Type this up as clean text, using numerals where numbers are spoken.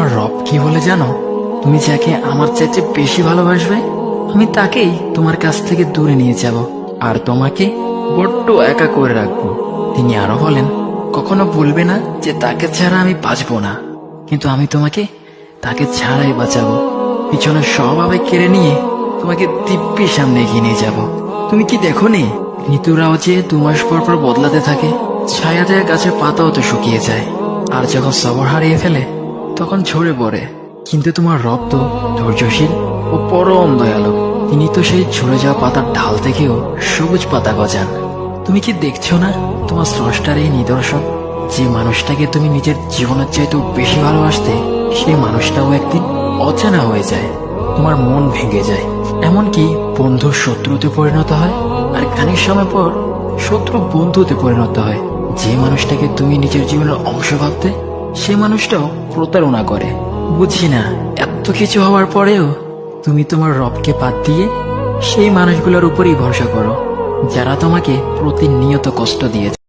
তোমার রব কি বলে জানো? তুমি যাকে আমার চাইতে বেশি ভালোবাসবে, আমি তাকেই তোমার কাছ থেকে দূরে নিয়ে যাব আর তোমাকে বড্ড একা করে রাখবো। তিনি আরো বলেন, কখনো বলবে না যে তাকে ছাড়া আমি বাঁচবো না, কিন্তু আমি তোমাকে তাকে ছাড়াই বাঁচাবো। পিছনে সব আবেগ কেড়ে নিয়ে তোমাকে দিব্যির সামনে এগিয়ে নিয়ে যাব। তুমি কি দেখো নি, ঋতুরাও যে 2 মাস পর পর বদলাতে থাকে, ছায়া দেয়া গাছের পাতাও তো শুকিয়ে যায়, আর যখন সবর হারিয়ে ফেলে তখন ঝরে পড়ে। কিন্তু তোমার রব তো ধৈর্যশীল ও পরম দয়ালু। তিনি তো সেই ঝরে যাওয়া পাতার ঢাল থেকেও সবুজ পাতা গজান। তুমি কি দেখছো না তোমার স্রষ্টার এই নিদর্শন? যে মানুষটাকে তুমি নিজের জীবনের চাইতেও বেশি ভালোবাসতে, সেই মানুষটাও একদিন অচেনা হয়ে যায়, তোমার মন ভেঙে যায়, এমনকি বন্ধু শত্রুতে পরিণত হয়, আর খানিক সময় পর শত্রু বন্ধুতে পরিণত হয়। যে মানুষটাকে তুমি নিজের জীবনের অংশ ভাবতে, সে মানুষটাও প্রতারণা করে। বুঝি না, এত কিছু হওয়ার পরেও তুমি তোমার রবকে বাদ দিয়ে সেই মানুষগুলোর উপরই ভরসা করো, যারা তোমাকে প্রতিনিয়ত কষ্ট দিয়েছে।